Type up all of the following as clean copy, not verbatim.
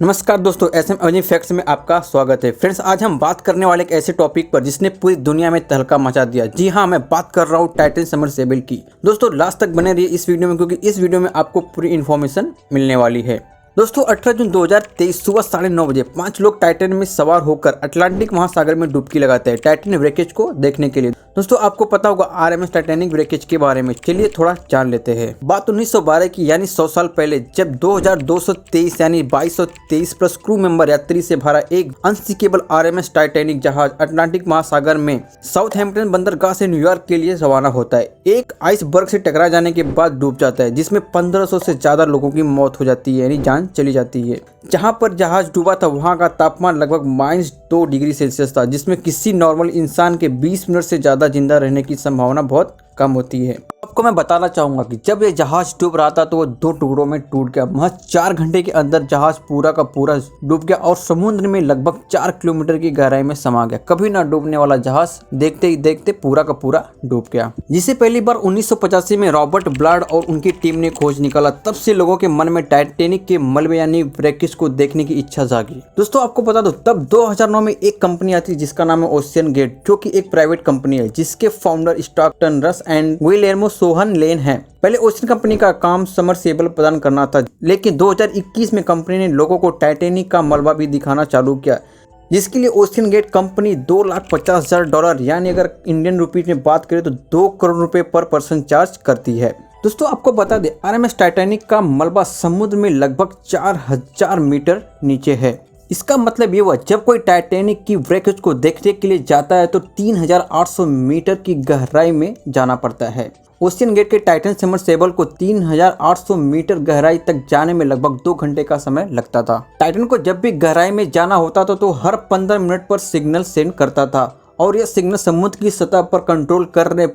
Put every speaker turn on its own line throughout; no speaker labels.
नमस्कार दोस्तों, SM amazing facts में आपका स्वागत है। फ्रेंड्स, आज हम बात करने वाले एक ऐसे टॉपिक पर जिसने पूरी दुनिया में तहलका मचा दिया। जी हाँ, मैं बात कर रहा हूँ टाइटन सबमर्सिबल की। दोस्तों, लास्ट तक बने रहिए इस वीडियो में, क्योंकि इस वीडियो में आपको पूरी इन्फॉर्मेशन मिलने वाली है। दोस्तों, 18 जून 2023 सुबह 9:30 बजे 5 लोग टाइटन में सवार होकर अटलांटिक महासागर में डुबकी लगाते हैं टाइटन व्रेकेज को देखने के लिए। दोस्तों, आपको पता होगा आरएमएस टाइटैनिक व्रेकेज के बारे में। चलिए थोड़ा जान लेते हैं। बात 1912 की, यानी 100 साल पहले, जब 2223 यानी 2223 प्लस क्रू मेंबर यात्री से भरा एक अनसिंकेबल आरएमएस टाइटैनिक जहाज अटलांटिक महासागर में साउथहैम्पटन बंदरगाह से न्यूयॉर्क के लिए रवाना होता है। एक आइसबर्ग से टकरा जाने के बाद डूब जाता है, जिसमें 1500 से ज्यादा लोगों की मौत हो जाती है, यानी जान चली जाती है। जहां पर जहाज डूबा था वहां का तापमान लगभग -2 डिग्री सेल्सियस था, जिसमें किसी नॉर्मल इंसान के 20 मिनट से ज्यादा जिंदा रहने की संभावना बहुत कम होती है। आपको मैं बताना चाहूंगा कि जब ये जहाज डूब रहा था तो वो 2 टुकड़ों में टूट गया। महज 4 घंटे के अंदर जहाज पूरा का पूरा डूब गया और समुद्र में लगभग 4 किलोमीटर की गहराई में समा गया। कभी ना डूबने वाला जहाज देखते ही देखते पूरा का पूरा डूब गया, जिसे पहली बार 1985 में रॉबर्ट ब्लाड और उनकी टीम ने खोज निकाला। तब से लोगों के मन में टाइटैनिक के मलबे यानी व्रेकेज को देखने की इच्छा जागी। दोस्तों, आपको बता दो, तब 2009 में एक कंपनी आती जिसका नाम है ओशियन गेट, जो कि एक प्राइवेट कंपनी है, जिसके फाउंडर स्टॉकटन रस एंड गुइलेर्मो सोहन लेन है। पहले ओशियन कंपनी का काम सबमर्सिबल प्रदान करना था, लेकिन 2021 में कंपनी ने लोगों को टाइटैनिक का मलबा भी दिखाना चालू किया, जिसके लिए ओशियन गेट कंपनी $2,50,000 यानी अगर इंडियन रुपीज में बात करें तो 2 करोड़ रुपए पर पर्सन चार्ज करती है। दोस्तों, आपको बता दें, आरएमएस टाइटैनिक का मलबा समुद्र में लगभग 4000 मीटर नीचे है। इसका मतलब ये हुआ, जब कोई टाइटैनिक की व्रेकेज को देखने के लिए जाता है तो 3800 मीटर की गहराई में जाना पड़ता है। ओशियन गेट के टाइटन सबमर्सिबल को 3800 मीटर गहराई तक जाने में लगभग 2 घंटे का समय लगता था। टाइटन को जब भी गहराई में जाना होता था तो हर 15 मिनट पर सिग्नल सेंड करता था, और यह सिग्नल समुद्र की सतह पर कंट्रोल करने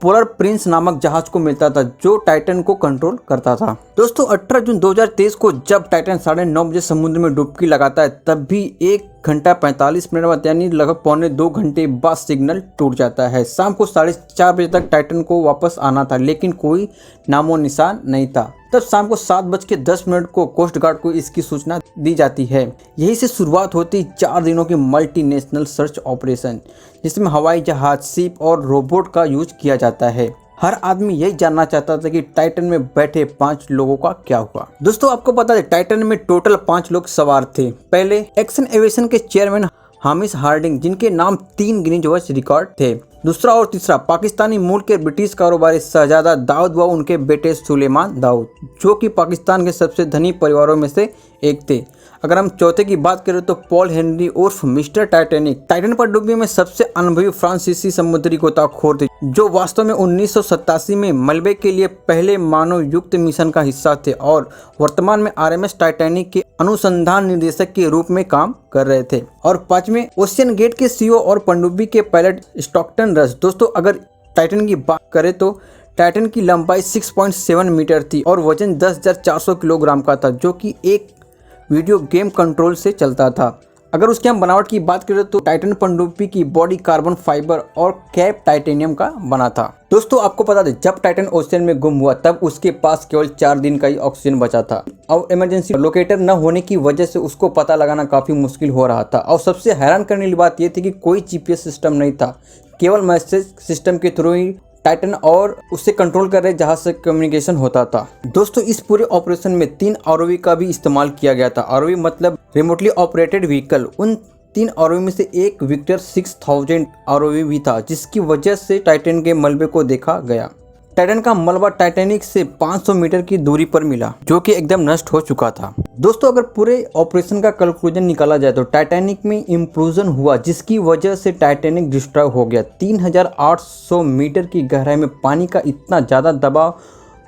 पोलर प्रिंस नामक जहाज को मिलता था, जो टाइटन को कंट्रोल करता था। दोस्तों, 18 जून 2023 को जब टाइटन 9:30 बजे समुद्र में डुबकी लगाता है, तब भी 1 घंटा 45 मिनट बाद यानी लगभग पौने 2 घंटे बाद सिग्नल टूट जाता है। शाम को 4:30 बजे तक टाइटन को वापस आना था, लेकिन कोई नामो निशान नहीं था। तब शाम को 7:10 को कोस्ट गार्ड को इसकी सूचना दी जाती है। यही से शुरुआत होती 4 दिनों की मल्टीनेशनल सर्च ऑपरेशन, जिसमें हवाई जहाज, शिप और रोबोट का यूज किया जाता है। हर आदमी यही जानना चाहता था कि टाइटन में बैठे 5 लोगों का क्या हुआ। दोस्तों, आपको पता है टाइटन में टोटल 5 लोग सवार थे। पहले एक्सन एविएशन के चेयरमैन हामिश हार्डिंग, जिनके नाम 3 गिनीज वर्ल्ड रिकॉर्ड थे। दूसरा और तीसरा पाकिस्तानी मूल के ब्रिटिश कारोबारी शहजादा दाऊद व उनके बेटे सुलेमान दाऊद, जो कि पाकिस्तान के सबसे धनी परिवारों में से एक थे। अगर हम चौथे की बात करें तो पॉल हेनरी उर्फ मिस्टर टाइटैनिक, टाइटन पर डूबने में सबसे अनुभवी फ्रांसीसी समुद्री गोताखोर थे, जो वास्तव में 1987 में मलबे के लिए पहले मानव युक्त मिशन का हिस्सा थे और वर्तमान में आरएमएस टाइटैनिक के अनुसंधान निर्देशक के रूप में काम कर रहे थे। और 5वें ओशियन गेट के सीईओ और पनडुब्बी के पायलट स्टॉकटन रस। दोस्तों, अगर टाइटन की बात करें तो टाइटन की लंबाई 6.7 मीटर थी और वजन 10,400 किलोग्राम का था, जो कि एक वीडियो गेम कंट्रोल से चलता था। अगर उसकी हम बनावट की बात करें तो टाइटन पनडुब्बी की बॉडी कार्बन फाइबर और कैप टाइटेनियम का बना था। दोस्तों, आपको बता दें, जब टाइटन ओशियन में गुम हुआ तब उसके पास केवल 4 दिन का ही ऑक्सीजन बचा था और इमरजेंसी लोकेटर न होने की वजह से उसको पता लगाना काफी मुश्किल हो रहा था। और सबसे हैरान करने वाली बात यह थी कि कोई जीपीएस सिस्टम नहीं था, केवल मैसेज सिस्टम के थ्रू ही टाइटन और उससे कंट्रोल कर रहे जहाज से कम्युनिकेशन होता था। दोस्तों, इस पूरे ऑपरेशन में 3 आरओवी का भी इस्तेमाल किया गया था। आरओवी मतलब रिमोटली ऑपरेटेड व्हीकल। उन 3 आरओवी में से एक विक्टर 6000 आरओवी भी था, जिसकी वजह से टाइटन के मलबे को देखा गया। टाइटन का मलबा टाइटैनिक से 500 मीटर की दूरी पर मिला, जो कि एकदम नष्ट हो चुका था। दोस्तों, अगर पूरे ऑपरेशन का कंक्लूजन निकाला जाए तो टाइटैनिक में इम्प्लोजन हुआ, जिसकी वजह से टाइटैनिक डिस्ट्रॉय हो गया। 3800 मीटर की गहराई में पानी का इतना ज़्यादा दबाव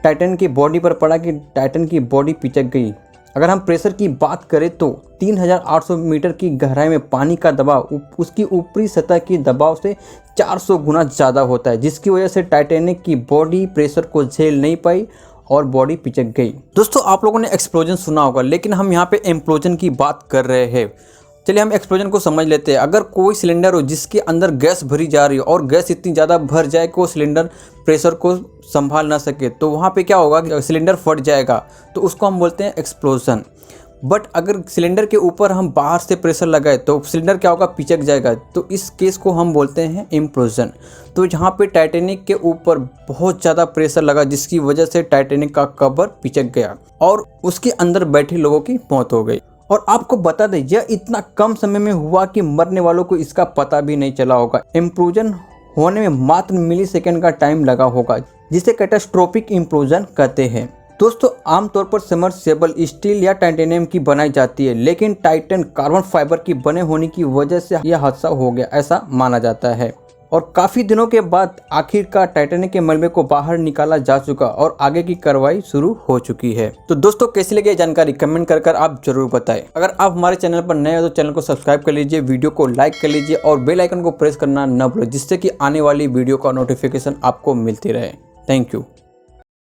टाइटन की बॉडी पर पड़ा कि टाइटन की बॉडी पिचक गई। अगर हम प्रेशर की बात करें तो 3800 मीटर की गहराई में पानी का दबाव उसकी ऊपरी सतह की दबाव से 400 गुना ज़्यादा होता है, जिसकी वजह से टाइटैनिक की बॉडी प्रेशर को झेल नहीं पाई और बॉडी पिचक गई। दोस्तों, आप लोगों ने एक्सप्लोजन सुना होगा, लेकिन हम यहाँ पे इम्प्लोजन की बात कर रहे हैं। चलिए हम एक्सप्लोजन को समझ लेते हैं। अगर कोई सिलेंडर हो जिसके अंदर गैस भरी जा रही हो और गैस इतनी ज़्यादा भर जाए कि वो सिलेंडर प्रेशर को संभाल ना सके, तो वहाँ पे क्या होगा कि सिलेंडर फट जाएगा, तो उसको हम बोलते हैं एक्सप्लोजन। बट अगर सिलेंडर के ऊपर हम बाहर से प्रेशर लगाए तो सिलेंडर क्या होगा, पिचक जाएगा। तो इस केस को हम बोलते हैं इम्प्लोजन। तो यहाँ पे टाइटैनिक के ऊपर बहुत ज़्यादा प्रेशर लगा जिसकी वजह से टाइटैनिक का कवर पिचक गया और उसके अंदर बैठे लोगों की मौत हो गई। और आपको बता दें यह इतना कम समय में हुआ कि मरने वालों को इसका पता भी नहीं चला होगा। इम्प्लोजन होने में मात्र मिलीसेकंड का टाइम लगा होगा, जिसे कैटास्ट्रोफिक इम्प्लोजन कहते हैं। दोस्तों आमतौर पर सबमर्सिबल स्टील या टाइटेनियम की बनाई जाती है, लेकिन टाइटन कार्बन फाइबर की बने होने की वजह से यह हादसा हो गया, ऐसा माना जाता है। और काफ़ी दिनों के बाद आखिरकार टाइटैनिक के मलबे को बाहर निकाला जा चुका और आगे की कार्रवाई शुरू हो चुकी है। तो दोस्तों कैसी लगी जानकारी कमेंट कर आप जरूर बताएं। अगर आप हमारे चैनल पर नए हो तो चैनल को सब्सक्राइब कर लीजिए, वीडियो को लाइक कर लीजिए और बेल आइकन को प्रेस करना न भूलें, जिससे कि आने वाली वीडियो का नोटिफिकेशन आपको मिलती रहे। Thank you.